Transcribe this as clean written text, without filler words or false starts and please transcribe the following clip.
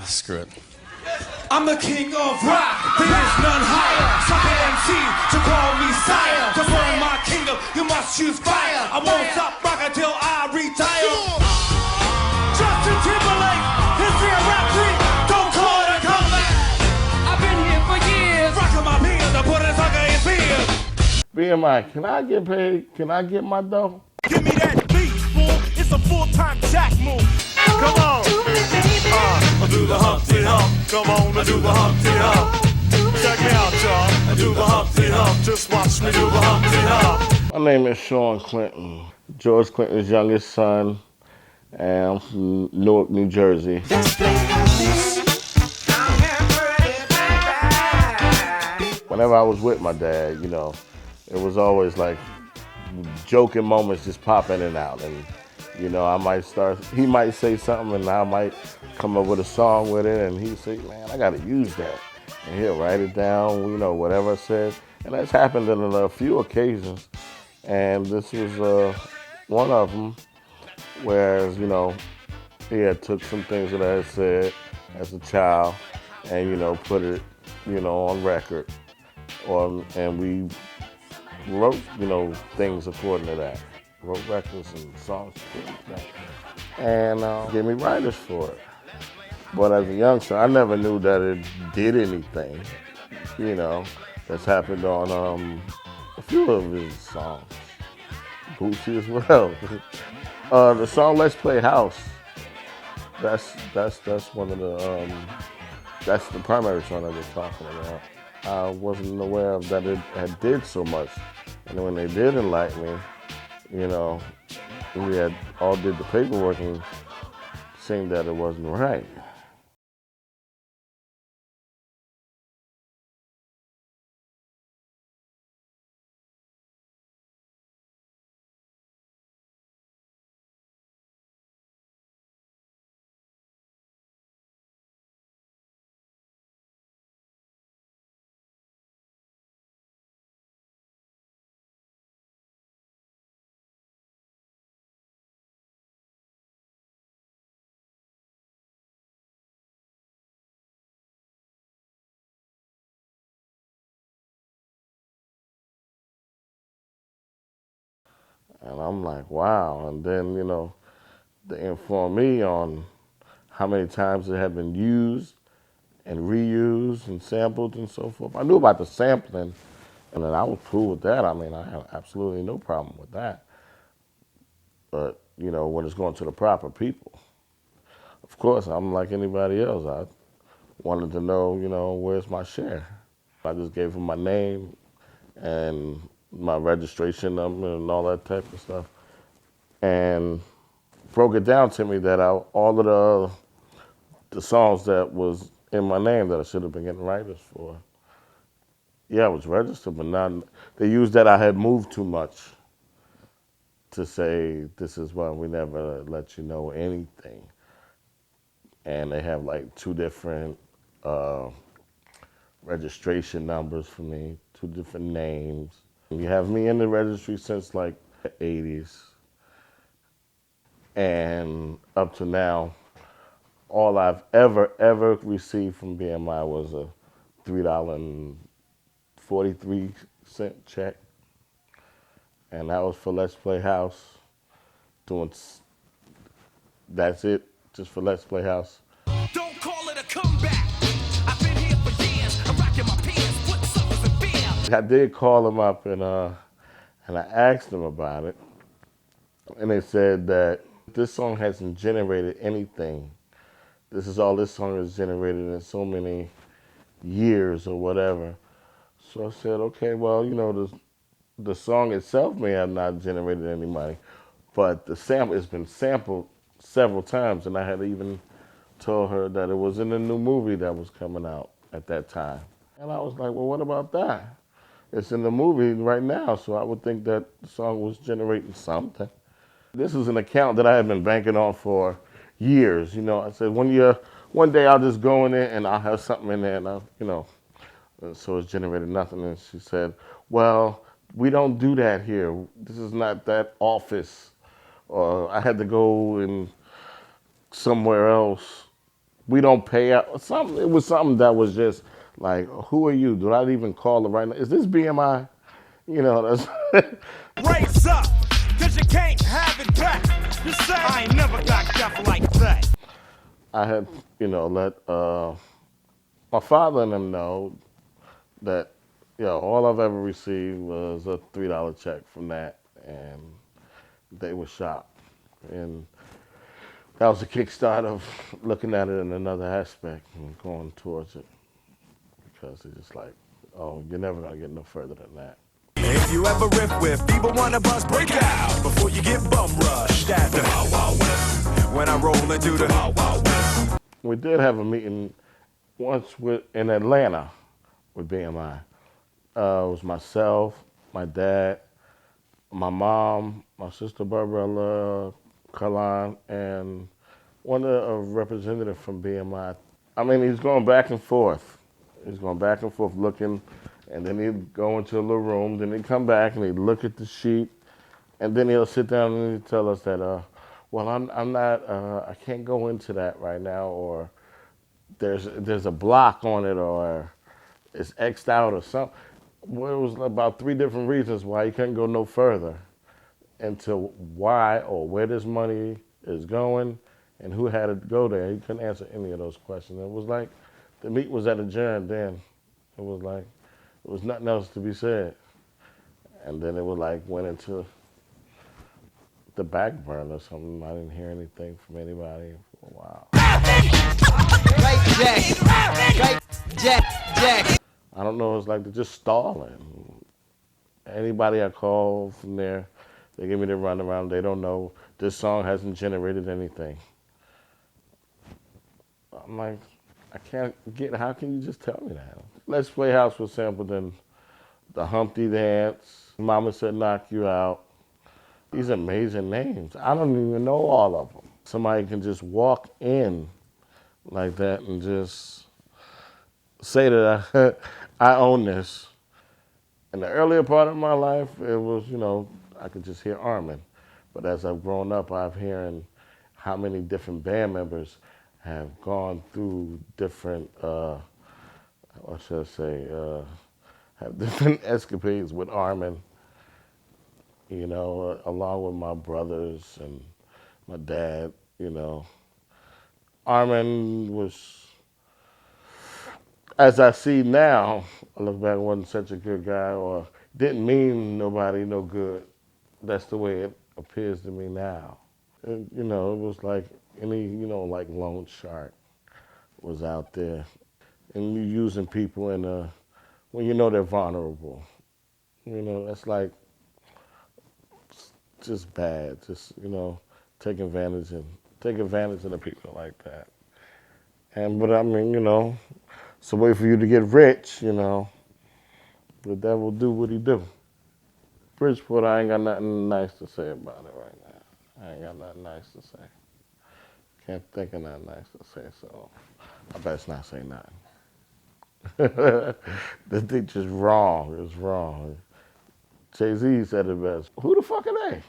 Screw it. I'm the king of rock, there is none higher. Sucker MC to call me sire. To burn my kingdom, you must choose fire. I won't stop rocking till I retire. Justin Timberlake, history of rap creep, don't call it a comeback. I've been here for years, rocking my peers, I put a sucker in beers. BMI, can I get paid? Can I get my dough? Give me that beat, fool. It's a full-time jack move. Come on. I do the Humpty Hump. Come on, I do the Humpty Hump. Check me out, y'all. I do the Humpty Hump. Just watch me do the Humpty Hump. My name is LuShawn Clinton, George Clinton's youngest son, and I'm from Newark, New Jersey. Whenever I was with my dad, you know, it was always like joking moments just pop in and out. And, you know, he might say something and I might come up with a song with it and he'd say, man, I gotta use that. And he'll write it down, you know, whatever I said. And that's happened on a few occasions. And this was one of them, whereas, you know, he had took some things that I had said as a child and, you know, put it, you know, on record. And we wrote, you know, things according to that. Wrote records and songs according to that. And gave me writers for it. But as a youngster, I never knew that it did anything, you know. That's happened on a few of his songs. Bootsy as well. The song "Let's Play House." That's one of the that's the primary song that we're talking about. I wasn't aware of that it had did so much, and when they did enlighten me, you know, we had all did the paperwork and saying that it wasn't right. And I'm like, wow. And then, you know, they informed me on how many times it had been used and reused and sampled and so forth. I knew about the sampling, and then I was cool with that. I mean, I had absolutely no problem with that. But, you know, when it's going to the proper people, of course, I'm like anybody else. I wanted to know, you know, where's my share? I just gave them my name and my registration number and all that type of stuff, and broke it down to me that all of the songs that was in my name that I should have been getting writers for, yeah, I was registered, but not, they used that I had moved too much to say, this is why we never let you know anything. And they have like two different registration numbers for me, two different names. You have me in the registry since like the 80s. And up to now, all I've ever received from BMI was a $3.43 check. And that was for Let's Play House. That's it, just for Let's Play House. Don't call it a comeback. I've been here for years. I'm rocking my pants, put suckers in fear. I did call them up and I asked them about it. And they said that this song hasn't generated anything. This song has generated in so many years or whatever. So I said, okay, well, you know, the song itself may have not generated any money, but it's been sampled several times, and I had even told her that it was in a new movie that was coming out at that time. And I was like, well, what about that? It's in the movie right now, so I would think that the song was generating something. This is an account that I had been banking on for years. You know, I said one day I'll just go in there and I'll have something in there, and you know, so it's generated nothing. And she said, well, we don't do that here. This is not that office. Or I had to go in somewhere else We don't pay out. It was something that was just like, who are you? Do I even call it right now? Is this BMI? You know, that's. Raise up, cause you can't have it back. You say I ain't never got deaf like that. I had, let my father and them know that, all I've ever received was a $3 check from that, and they were shocked. And that was the kickstart of looking at it in another aspect and going towards it, because it's just like, oh, you're never gonna get no further than that. If you ever riff with either one of us, break out before you get bum rushed at the Wild Wild West. When I roll into the Wild Wild West. We did have a meeting once in Atlanta with BMI. It was myself, my dad, my mom, my sister Barbara, Carlin, and one of a representative from BMI. I mean, he's going back and forth. He's going back and forth looking, and then he'd go into a little room, then he'd come back and he'd look at the sheet, and then he'll sit down and he'd tell us that, well, I'm not, I can't go into that right now, or there's a block on it, or it's X'd out or something. Well, it was about 3 different reasons why he couldn't go no further into why or where this money is going and who had to go there. He couldn't answer any of those questions. It was like the meet was at adjourned then. It was like, there was nothing else to be said. And then it was like went into the back burner or something. I didn't hear anything from anybody for a while. Jack. I don't know, it's like they're just stalling. Anybody I call from there, they give me the runaround. They don't know. This song hasn't generated anything. I'm like, I can't get, how can you just tell me that? Let's Play House was sampled in the Humpty Dance, Mama Said Knock You Out. These amazing names. I don't even know all of them. Somebody can just walk in like that and just say that I own this. In the earlier part of my life, it was, I could just hear Armin. But as I've grown up, I've hearing how many different band members have gone through different, what should I say, have different escapades with Armin, along with my brothers and my dad, Armin was, as I see now, I look back, wasn't such a good guy or didn't mean nobody no good. That's the way it appears to me now. It was like any, like Loan Shark was out there. And you using people when they're vulnerable. That's like just bad. Just, take advantage of the people like that. But I mean, it's a way for you to get rich, The devil do what he do. Bridgeport, I ain't got nothing nice to say about it right now. I ain't got nothing nice to say. Can't think of nothing nice to say, so I best not say nothing. The thing just wrong. It's wrong. Jay-Z said it best. Who the fuck are they?